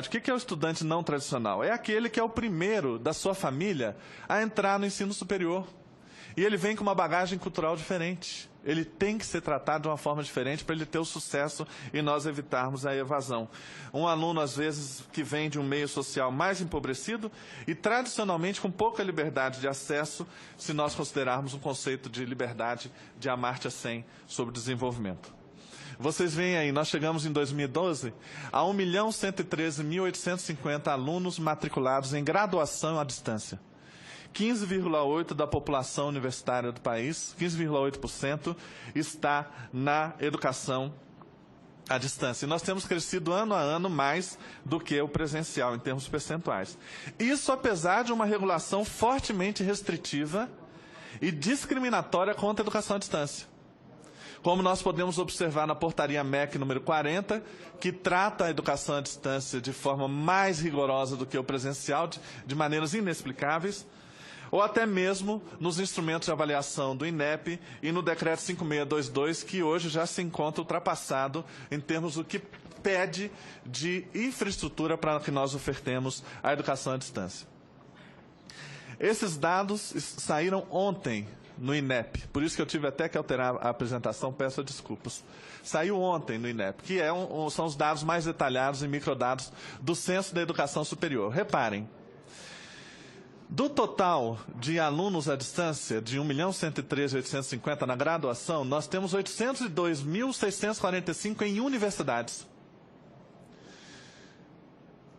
O que é o estudante não tradicional? É aquele que é o primeiro da sua família a entrar no ensino superior. E ele vem com uma bagagem cultural diferente. Ele tem que ser tratado de uma forma diferente para ele ter o sucesso e nós evitarmos a evasão. Um aluno, às vezes, que vem de um meio social mais empobrecido e, tradicionalmente, com pouca liberdade de acesso, se nós considerarmos um conceito de liberdade de Amartya Sen sobre desenvolvimento. Vocês veem aí, nós chegamos em 2012 a 1.113.850 alunos matriculados em graduação à distância. 15,8% da população universitária do país, 15,8%, está na educação à distância. E nós temos crescido ano a ano mais do que o presencial, em termos percentuais. Isso apesar de uma regulação fortemente restritiva e discriminatória contra a educação à distância. Como nós podemos observar na portaria MEC número 40, que trata a educação à distância de forma mais rigorosa do que o presencial, de maneiras inexplicáveis, ou até mesmo nos instrumentos de avaliação do INEP e no decreto 5622, que hoje já se encontra ultrapassado em termos do que pede de infraestrutura para que nós ofertemos a educação à distância. Esses dados saíram ontem no INEP, por isso que eu tive até que alterar a apresentação, peço desculpas. Saiu ontem no INEP, que são os dados mais detalhados e microdados do Censo da Educação Superior. Reparem, do total de alunos à distância, de 1.113.850 na graduação, nós temos 802.645 em universidades.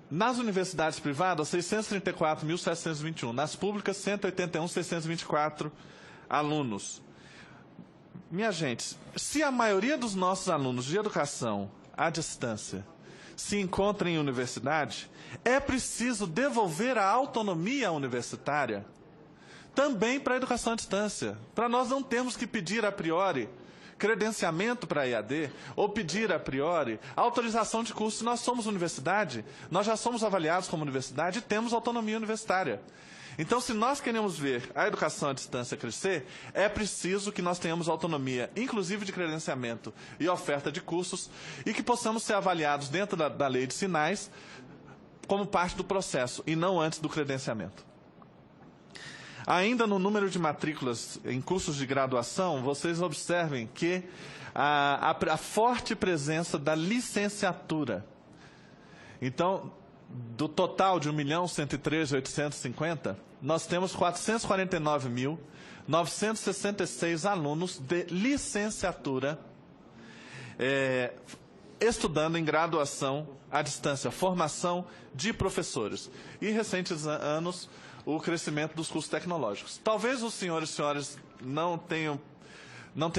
Nas universidades privadas, 634.721. Nas públicas, 181.624 alunos. Minha gente, se a maioria dos nossos alunos de educação à distância se encontra em universidade, é preciso devolver a autonomia universitária também para a educação à distância, para nós não termos que pedir a priori credenciamento para a EAD ou pedir a priori autorização de curso. Se nós somos universidade, nós já somos avaliados como universidade e temos autonomia universitária. Então, se nós queremos ver a educação à distância crescer, é preciso que nós tenhamos autonomia, inclusive de credenciamento e oferta de cursos, e que possamos ser avaliados dentro da lei de sinais como parte do processo, e não antes do credenciamento. Ainda no número de matrículas em cursos de graduação, vocês observem que a forte presença da licenciatura. Então, do total de 1.113.850, nós temos 449.966 alunos de licenciatura estudando em graduação à distância, formação de professores. E, em recentes anos, o crescimento dos cursos tecnológicos. Talvez os senhores e senhoras não tenha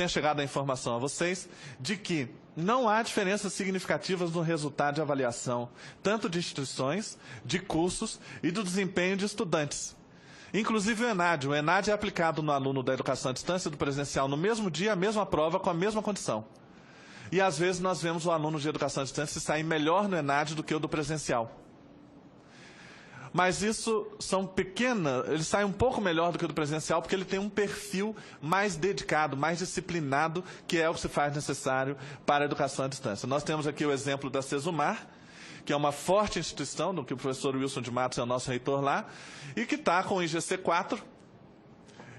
chegado a informação a vocês de que não há diferenças significativas no resultado de avaliação, tanto de instituições, de cursos e do desempenho de estudantes. Inclusive o ENAD. O ENAD é aplicado no aluno da educação à distância do presencial no mesmo dia, a mesma prova, com a mesma condição. E, às vezes, nós vemos o aluno de educação à distância sair melhor no ENAD do que o do presencial. Mas isso são pequenas, ele sai um pouco melhor do que o do presencial, porque ele tem um perfil mais dedicado, mais disciplinado, que é o que se faz necessário para a educação à distância. Nós temos aqui o exemplo da Cesumar, que é uma forte instituição, do que o professor Wilson de Matos é o nosso reitor lá, e que está com o IGC 4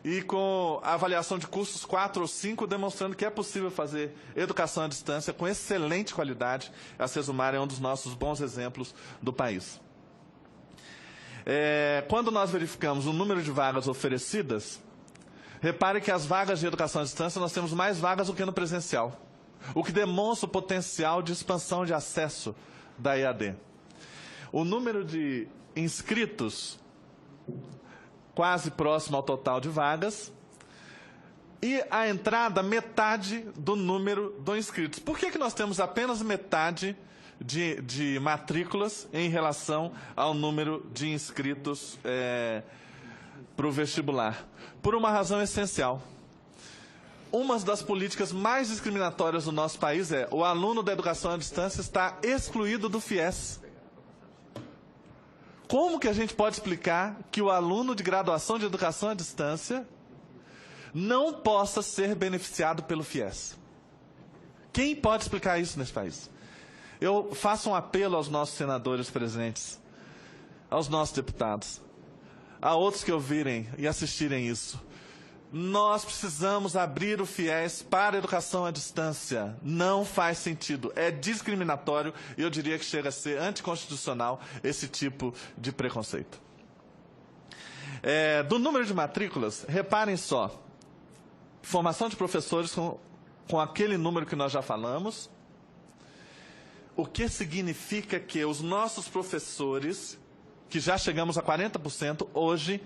e com a avaliação de cursos 4 ou 5, demonstrando que é possível fazer educação à distância com excelente qualidade. A Cesumar é um dos nossos bons exemplos do país. Quando nós verificamos o número de vagas oferecidas, repare que as vagas de educação à distância nós temos mais vagas do que no presencial, o que demonstra o potencial de expansão de acesso da EAD. O número de inscritos quase próximo ao total de vagas e a entrada metade do número de inscritos. Por que nós temos apenas metade de matrículas em relação ao número de inscritos para o vestibular? Por uma razão essencial. Uma das políticas mais discriminatórias do nosso país é o aluno da educação à distância está excluído do FIES. Como que a gente pode explicar que o aluno de graduação de educação à distância não possa ser beneficiado pelo FIES? Quem pode explicar isso nesse país? Eu faço um apelo aos nossos senadores presentes, aos nossos deputados, a outros que ouvirem e assistirem isso. Nós precisamos abrir o FIES para a educação à distância. Não faz sentido. É discriminatório e eu diria que chega a ser anticonstitucional esse tipo de preconceito. Do número de matrículas, reparem só. Formação de professores com aquele número que nós já falamos. O que significa que os nossos professores, que já chegamos a 40%, hoje,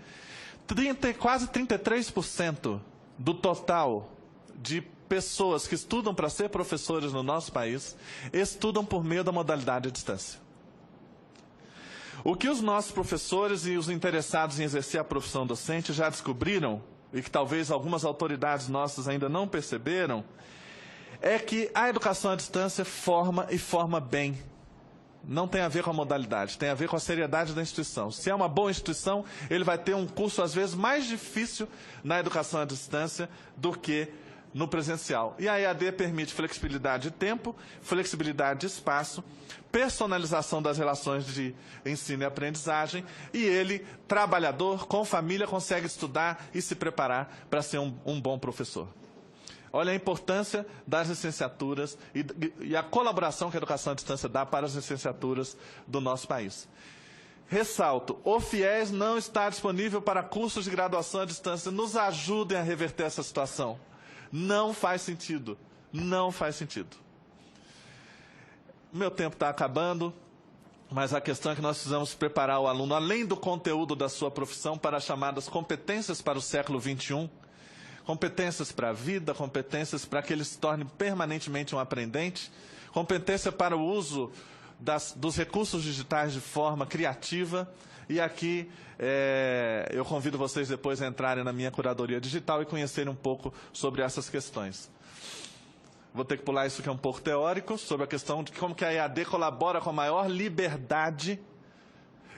quase 33% do total de pessoas que estudam para ser professores no nosso país, estudam por meio da modalidade à distância. O que os nossos professores e os interessados em exercer a profissão docente já descobriram, e que talvez algumas autoridades nossas ainda não perceberam, é que a educação à distância forma e forma bem. Não tem a ver com a modalidade, tem a ver com a seriedade da instituição. Se é uma boa instituição, ele vai ter um curso, às vezes, mais difícil na educação à distância do que no presencial. E a EAD permite flexibilidade de tempo, flexibilidade de espaço, personalização das relações de ensino e aprendizagem, e ele, trabalhador, com família, consegue estudar e se preparar para ser um bom professor. Olha a importância das licenciaturas e a colaboração que a educação à distância dá para as licenciaturas do nosso país. Ressalto, o FIES não está disponível para cursos de graduação à distância. Nos ajudem a reverter essa situação. Não faz sentido. Não faz sentido. Meu tempo está acabando, mas a questão é que nós precisamos preparar o aluno, além do conteúdo da sua profissão, para as chamadas competências para o século XXI, competências para a vida, competências para que ele se torne permanentemente um aprendente, competência para o uso dos recursos digitais de forma criativa. E aqui eu convido vocês depois a entrarem na minha curadoria digital e conhecerem um pouco sobre essas questões. Vou ter que pular isso que é um pouco teórico, sobre a questão de como que a EAD colabora com a maior liberdade,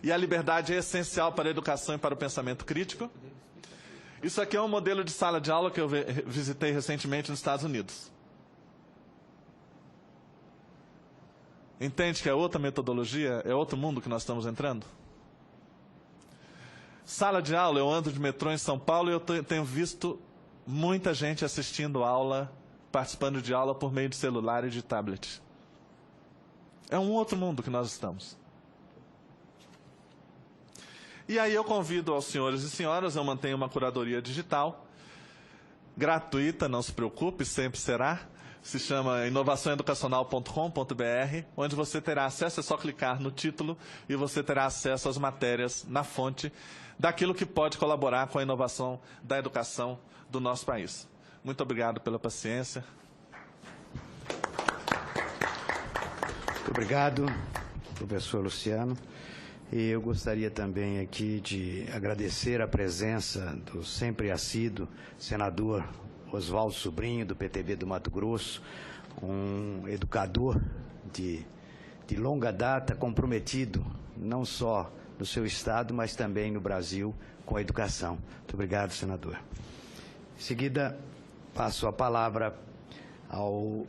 e a liberdade é essencial para a educação e para o pensamento crítico. Isso aqui é um modelo de sala de aula que eu visitei recentemente nos Estados Unidos. Entende que é outra metodologia, é outro mundo que nós estamos entrando? Sala de aula, eu ando de metrô em São Paulo e eu tenho visto muita gente assistindo aula, participando de aula por meio de celular e de tablet. É um outro mundo que nós estamos. E aí eu convido aos senhores e senhoras, eu mantenho uma curadoria digital, gratuita, não se preocupe, sempre será. Se chama inovaçãoeducacional.com.br, onde você terá acesso, é só clicar no título, e você terá acesso às matérias na fonte daquilo que pode colaborar com a inovação da educação do nosso país. Muito obrigado pela paciência. Muito obrigado, professor Luciano. E eu gostaria também aqui de agradecer a presença do sempre assíduo senador Oswaldo Sobrinho, do PTB do Mato Grosso, um educador de longa data, comprometido não só no seu estado, mas também no Brasil com a educação. Muito obrigado, senador. Em seguida, passo a palavra ao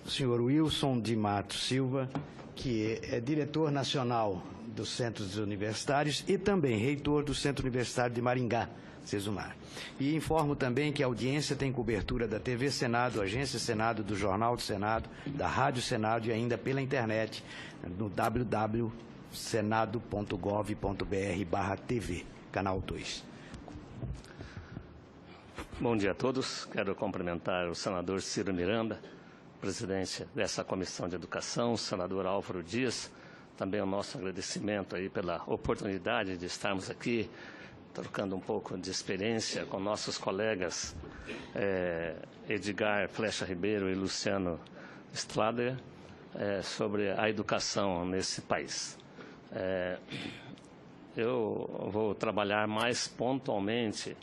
senhor Wilson de Matos Silva, que é diretor nacional dos Centros Universitários e também reitor do Centro Universitário de Maringá, Cesumar. E informo também que a audiência tem cobertura da TV Senado, Agência Senado, do Jornal do Senado, da Rádio Senado e ainda pela internet no www.senado.gov.br/TV, canal 2. Bom dia a todos. Quero cumprimentar o senador Ciro Miranda, presidente dessa Comissão de Educação, o senador Álvaro Dias, também o nosso agradecimento aí pela oportunidade de estarmos aqui trocando um pouco de experiência com nossos colegas Edgar Flecha Ribeiro e Luciano Stlader sobre a educação nesse país. Eu vou trabalhar mais pontualmente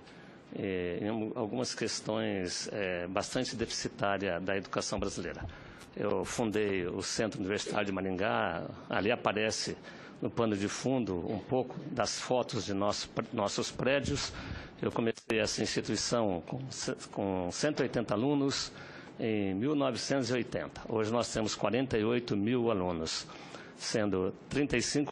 em algumas questões bastante deficitárias da educação brasileira. Eu fundei o Centro Universitário de Maringá, ali aparece no pano de fundo um pouco das fotos de nossos prédios. Eu comecei essa instituição com 180 alunos, em 1980. Hoje nós temos 48 mil alunos, sendo 35